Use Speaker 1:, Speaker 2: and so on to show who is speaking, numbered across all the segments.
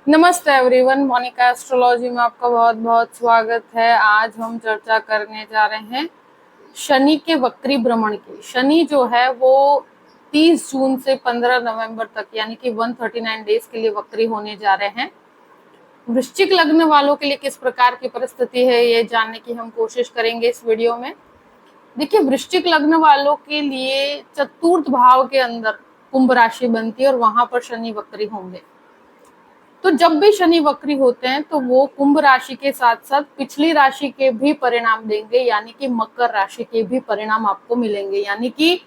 Speaker 1: नमस्ते everyone, Monika astrology में आपका बहुत बहुत स्वागत है। आज हम चर्चा करने जा रहे हैं शनि के वक्री भ्रमण की। शनि जो है वो 30 जून से 15 नवंबर तक यानी कि 139 डेज के लिए वक्री होने जा रहे हैं। वृश्चिक लग्न वालों के लिए किस प्रकार की परिस्थिति है ये जानने की हम कोशिश करेंगे इस वीडियो में। देखिए, वृश्चिक लग्न वालों के लिए चतुर्थ भाव के अंदर कुंभ राशि बनती है और वहां पर शनि वक्री होंगे। तो जब भी शनि वक्री होते हैं तो वो कुंभ राशि के साथ साथ पिछली राशि के भी परिणाम देंगे, यानी कि मकर राशि के भी परिणाम आपको मिलेंगे। यानी कि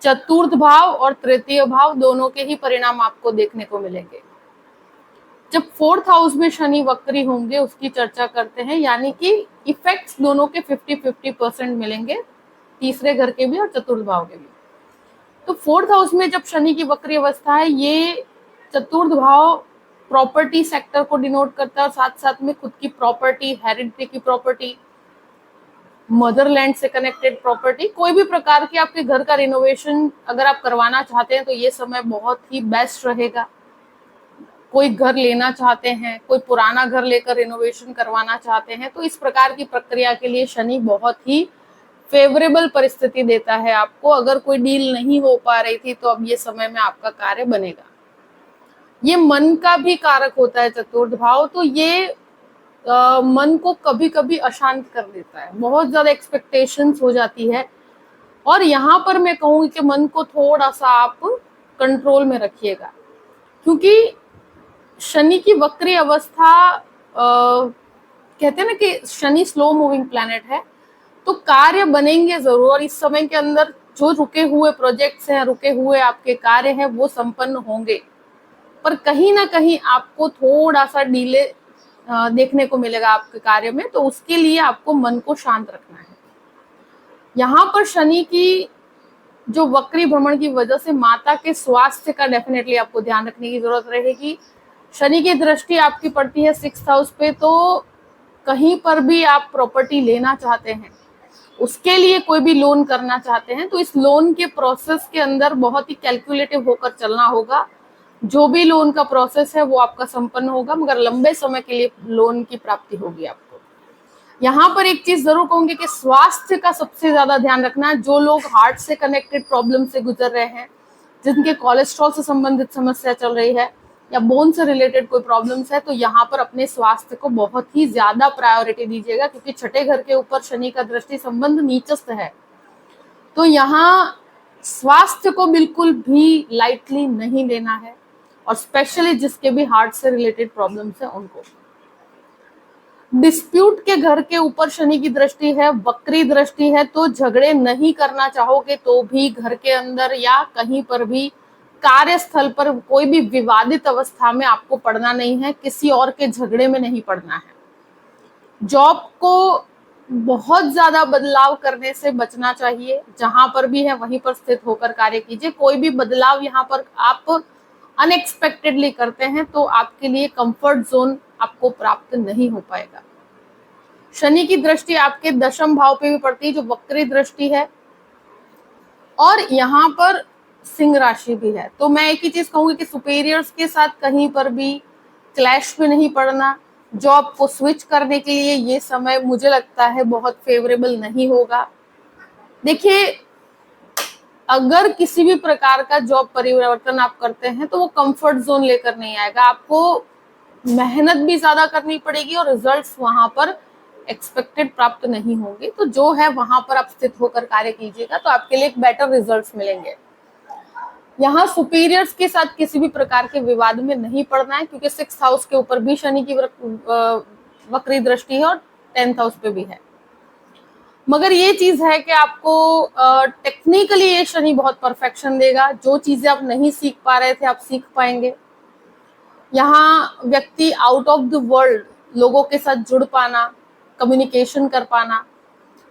Speaker 1: चतुर्थ भाव और तृतीय भाव दोनों के ही परिणाम आपको देखने को मिलेंगे। जब फोर्थ हाउस में शनि वक्री होंगे उसकी चर्चा करते हैं, यानी कि इफेक्ट्स दोनों के 50-50% मिलेंगे, तीसरे घर के भी और चतुर्थ भाव के भी। तो फोर्थ हाउस में जब शनि की वक्री अवस्था है, ये चतुर्थ भाव प्रॉपर्टी सेक्टर को डिनोट करता है और साथ साथ में खुद की प्रॉपर्टी, हेरिडिटी की प्रॉपर्टी, मदरलैंड से कनेक्टेड प्रॉपर्टी, कोई भी प्रकार की आपके घर का रिनोवेशन अगर आप करवाना चाहते हैं तो ये समय बहुत ही बेस्ट रहेगा। कोई घर लेना चाहते हैं, कोई पुराना घर लेकर रिनोवेशन करवाना चाहते हैं, तो इस प्रकार की प्रक्रिया के लिए शनि बहुत ही फेवरेबल परिस्थिति देता है आपको। अगर कोई डील नहीं हो पा रही थी तो अब ये समय में आपका कार्य बनेगा। ये मन का भी कारक होता है चतुर्थ भाव, तो ये मन को कभी कभी अशांत कर देता है, बहुत ज्यादा एक्सपेक्टेशंस हो जाती है। और यहाँ पर मैं कहूँगी कि मन को थोड़ा सा आप कंट्रोल में रखिएगा, क्योंकि शनि की वक्री अवस्था कहते हैं ना कि शनि स्लो मूविंग प्लैनेट है, तो कार्य बनेंगे जरूर। और इस समय के अंदर जो रुके हुए प्रोजेक्ट्स हैं, रुके हुए आपके कार्य हैं, वो संपन्न होंगे, पर कहीं ना कहीं आपको थोड़ा सा डिले देखने को मिलेगा आपके कार्य में। तो उसके लिए आपको मन को शांत रखना है। यहाँ पर शनि की जो वक्री भ्रमण की वजह से माता के स्वास्थ्य का डेफिनेटली आपको ध्यान रखने की जरूरत रहेगी। शनि की दृष्टि आपकी पड़ती है 6th हाउस पे, तो कहीं पर भी आप प्रॉपर्टी लेना चाहते हैं, उसके लिए कोई भी लोन करना चाहते हैं, तो इस लोन के प्रोसेस के अंदर बहुत ही कैलकुलेटिव होकर चलना होगा। जो भी लोन का प्रोसेस है वो आपका संपन्न होगा, मगर लंबे समय के लिए लोन की प्राप्ति होगी आपको। यहाँ पर एक चीज जरूर कहूंगी कि स्वास्थ्य का सबसे ज्यादा ध्यान रखना। जो लोग हार्ट से कनेक्टेड प्रॉब्लम से गुजर रहे हैं, जिनके कोलेस्ट्रॉल से संबंधित समस्या चल रही है या बोन से रिलेटेड कोई प्रॉब्लम्स है, तो यहाँ पर अपने स्वास्थ्य को बहुत ही ज्यादा प्रायोरिटी दीजिएगा, क्योंकि छठे घर के ऊपर शनि का दृष्टि संबंध नीचस्थ है। तो यहाँ स्वास्थ्य को बिल्कुल भी लाइटली नहीं लेना है, और स्पेशली जिसके भी हार्ट से रिलेटेड प्रॉब्लम्स है उनको। डिस्प्यूट के घर के ऊपर शनि की दृष्टि है, वक्री दृष्टि है, तो झगड़े नहीं करना चाहोगे तो भी घर के अंदर या कहीं पर भी कार्यस्थल पर कोई भी विवादित अवस्था में आपको पड़ना नहीं है, किसी और के झगड़े में नहीं पड़ना है। जॉब को बहुत ज्यादा बदलाव करने से बचना चाहिए, जहां पर भी है वहीं पर स्थित होकर कार्य कीजिए। कोई भी बदलाव यहाँ पर आप अनएक्सपेक्टेडली करते हैं तो आपके लिए कंफर्ट जोन आपको प्राप्त नहीं हो पाएगा। शनि की दृष्टि आपके 10th भाव पे भी पड़ती है, जो वक्री दृष्टि है, और यहाँ पर सिंह राशि भी है। तो मैं एक ही चीज कहूंगी कि सुपीरियर्स के साथ कहीं पर भी क्लैश में नहीं पड़ना। जॉब को स्विच करने के लिए ये समय मुझे लगता है बहुत फेवरेबल नहीं होगा। देखिए, अगर किसी भी प्रकार का जॉब परिवर्तन आप करते हैं तो वो कंफर्ट जोन लेकर नहीं आएगा, आपको मेहनत भी ज्यादा करनी पड़ेगी और रिजल्ट्स वहां पर एक्सपेक्टेड प्राप्त नहीं होंगे। तो जो है वहां पर आप स्थित होकर कार्य कीजिएगा तो आपके लिए एक बेटर रिजल्ट्स मिलेंगे। यहाँ सुपीरियर्स के साथ किसी भी प्रकार के विवाद में नहीं पड़ना है, क्योंकि 6th हाउस के ऊपर भी शनि की वक्री दृष्टि है और 10th हाउस पे भी है। मगर ये चीज है कि आपको टेक्निकली ये शनि बहुत परफेक्शन देगा। जो चीजें आप नहीं सीख पा रहे थे आप सीख पाएंगे। यहाँ व्यक्ति आउट ऑफ द वर्ल्ड लोगों के साथ जुड़ पाना, कम्युनिकेशन कर पाना,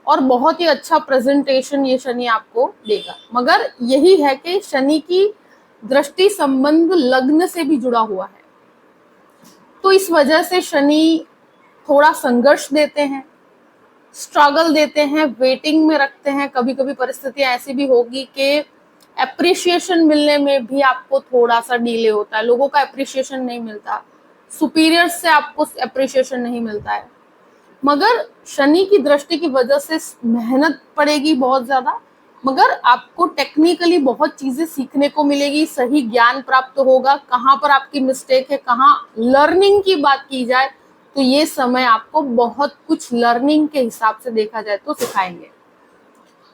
Speaker 1: और बहुत ही अच्छा प्रेजेंटेशन ये शनि आपको देगा। मगर यही है कि शनि की दृष्टि संबंध लग्न से भी जुड़ा हुआ है, तो इस वजह से शनि थोड़ा संघर्ष देते हैं, स्ट्रगल देते हैं, वेटिंग में रखते हैं। कभी कभी परिस्थितियां ऐसी भी होगी कि अप्रिशिएशन मिलने में भी आपको थोड़ा सा डिले होता है, लोगों का अप्रिशिएशन नहीं मिलता। सुपीरियर्स से आपको अप्रिशिएशन नहीं मिलता है। मगर शनि की दृष्टि की वजह से मेहनत पड़ेगी बहुत ज्यादा, मगर आपको टेक्निकली बहुत चीजें सीखने को मिलेगी, सही ज्ञान प्राप्त होगा, कहाँ पर आपकी मिस्टेक है, कहाँ लर्निंग की बात की जाए तो ये समय आपको बहुत कुछ लर्निंग के हिसाब से देखा जाए तो सिखाएंगे।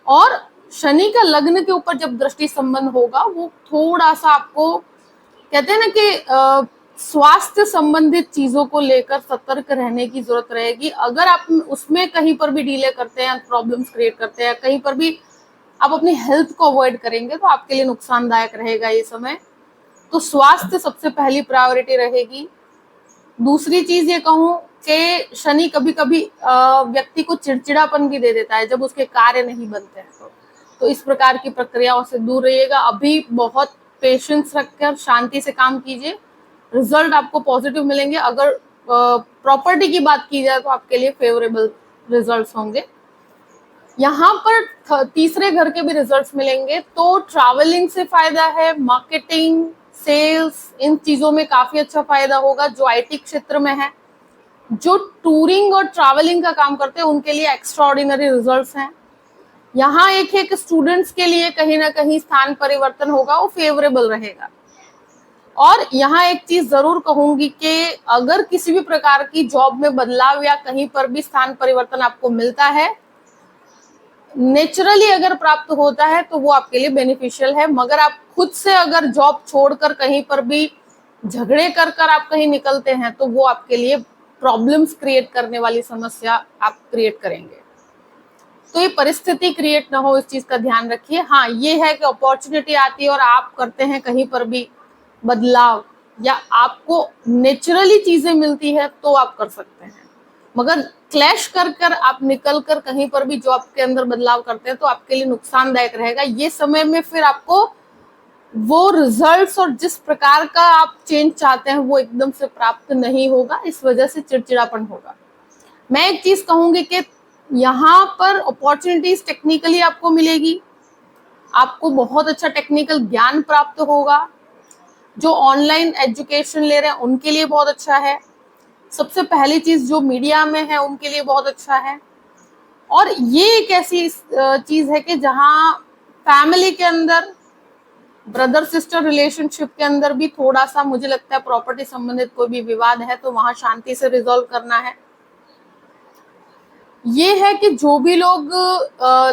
Speaker 1: और शनि का लग्न के ऊपर जब दृष्टि संबंध होगा वो थोड़ा सा आपको कहते हैं ना कि स्वास्थ्य संबंधित चीजों को लेकर सतर्क रहने की जरूरत रहेगी। अगर आप उसमें कहीं पर भी डिले करते हैं, प्रॉब्लम्स क्रिएट करते हैं, कहीं पर भी आप अपनी हेल्थ को अवॉइड करेंगे तो आपके लिए नुकसानदायक रहेगा ये समय। तो स्वास्थ्य सबसे पहली प्रायोरिटी रहेगी। दूसरी चीज ये कहूं कि शनि कभी कभी व्यक्ति को चिड़चिड़ापन भी दे देता है जब उसके कार्य नहीं बनते हैं तो इस प्रकार की प्रक्रियाओं से दूर रहिएगा। अभी बहुत पेशेंस रखकर शांति से काम कीजिए, रिजल्ट आपको पॉजिटिव मिलेंगे। अगर प्रॉपर्टी की बात की जाए तो आपके लिए फेवरेबल रिजल्ट्स होंगे। यहाँ पर तीसरे घर के भी रिजल्ट्स मिलेंगे। तो ट्रैवलिंग से फायदा है, मार्केटिंग, सेल्स, इन चीजों में काफी अच्छा फायदा होगा। जो आईटी क्षेत्र में है, जो टूरिंग और ट्रैवलिंग का काम करते हैं उनके लिए एक्स्ट्रा ऑर्डिनरी रिजल्ट्स हैं। यहाँ एक है कि स्टूडेंट्स के लिए कहीं ना कहीं स्थान परिवर्तन होगा, वो फेवरेबल रहेगा। और यहाँ एक चीज जरूर कहूंगी कि अगर किसी भी प्रकार की जॉब में बदलाव या कहीं पर भी स्थान परिवर्तन आपको मिलता है, नेचुरली अगर प्राप्त होता है तो वो आपके लिए बेनिफिशियल है। मगर आप खुद से अगर जॉब छोड़कर कहीं पर भी झगड़े कर कर आप कहीं निकलते हैं तो वो आपके लिए प्रॉब्लम्स क्रिएट करने वाली समस्या आप क्रिएट करेंगे। तो ये परिस्थिति क्रिएट ना हो, इस चीज का ध्यान रखिए। हाँ, ये है कि अपॉर्चुनिटी आती है और आप करते हैं कहीं पर भी बदलाव या आपको नेचुरली चीजें मिलती है तो आप कर सकते हैं। मगर क्लैश कर कर आप निकल कर कहीं पर भी जॉब के अंदर बदलाव करते हैं तो आपके लिए नुकसानदायक रहेगा। ये समय में फिर आपको वो रिजल्ट्स और जिस प्रकार का आप चेंज चाहते हैं वो एकदम से प्राप्त नहीं होगा, इस वजह से चिड़चिड़ापन होगा। मैं एक चीज कहूंगी कि यहाँ पर अपॉर्चुनिटीज टेक्निकली आपको मिलेगी, आपको बहुत अच्छा टेक्निकल ज्ञान प्राप्त होगा। जो ऑनलाइन एजुकेशन ले रहे हैं उनके लिए बहुत अच्छा है। सबसे पहली चीज जो मीडिया में है उनके लिए बहुत अच्छा है। और ये एक ऐसी चीज है कि जहाँ फैमिली के अंदर, ब्रदर सिस्टर रिलेशनशिप के अंदर भी थोड़ा सा मुझे लगता है प्रॉपर्टी संबंधित कोई भी विवाद है तो वहां शांति से रिजॉल्व करना है। ये है कि जो भी लोग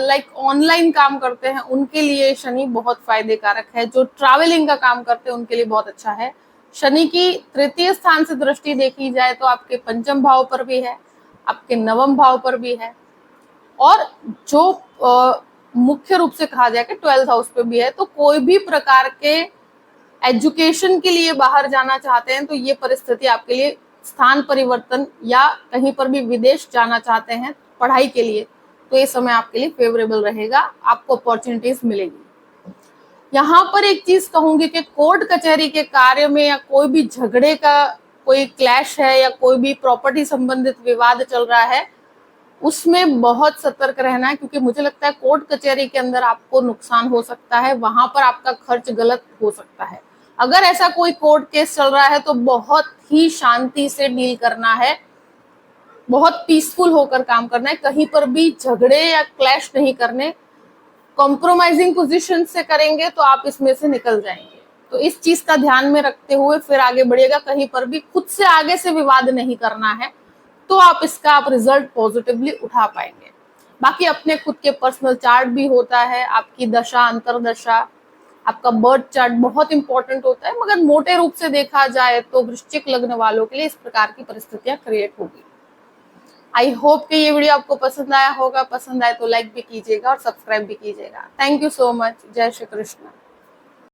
Speaker 1: लाइक ऑनलाइन काम करते हैं उनके लिए शनि बहुत फायदे कारक है। जो ट्रैवलिंग का काम करते हैं उनके लिए बहुत अच्छा है। शनि की तृतीय स्थान से दृष्टि देखी जाए तो आपके पंचम भाव पर भी है, आपके नवम भाव पर भी है, और जो मुख्य रूप से कहा जाए कि 12th हाउस पे भी है। तो कोई भी प्रकार के एजुकेशन के लिए बाहर जाना चाहते हैं तो ये परिस्थिति आपके लिए, स्थान परिवर्तन या कहीं पर भी विदेश जाना चाहते हैं पढ़ाई के लिए तो ये समय आपके लिए फेवरेबल रहेगा, आपको अपॉर्चुनिटीज मिलेगी। यहाँ पर एक चीज कहूंगी कि कोर्ट कचहरी के कार्य में या कोई भी झगड़े का कोई क्लैश है या कोई भी प्रॉपर्टी संबंधित विवाद चल रहा है उसमें बहुत सतर्क रहना है, क्योंकि मुझे लगता है कोर्ट कचहरी के अंदर आपको नुकसान हो सकता है, वहां पर आपका खर्च गलत हो सकता है। अगर ऐसा कोई कोर्ट केस चल रहा है तो बहुत ही शांति से डील करना है, बहुत पीसफुल होकर काम करना है, कहीं पर भी झगड़े या क्लैश नहीं करने। कॉम्प्रोमाइजिंग पोजीशन से करेंगे तो आप इसमें से निकल जाएंगे। तो इस चीज का ध्यान में रखते हुए फिर आगे बढ़िएगा। कहीं पर भी खुद से आगे से विवाद नहीं करना है तो आप रिजल्ट पॉजिटिवली उठा पाएंगे। बाकी अपने खुद के पर्सनल चार्ट भी होता है, आपकी दशा अंतरदशा, आपका बर्थ चार्ट बहुत इंपॉर्टेंट होता है। मगर मोटे रूप से देखा जाए तो वृश्चिक लग्न वालों के लिए इस प्रकार की परिस्थितियां क्रिएट होगी। आई होप कि ये वीडियो आपको पसंद आया होगा। पसंद आए तो लाइक भी कीजिएगा और सब्सक्राइब भी कीजिएगा। Thank you so much. जय श्री कृष्ण।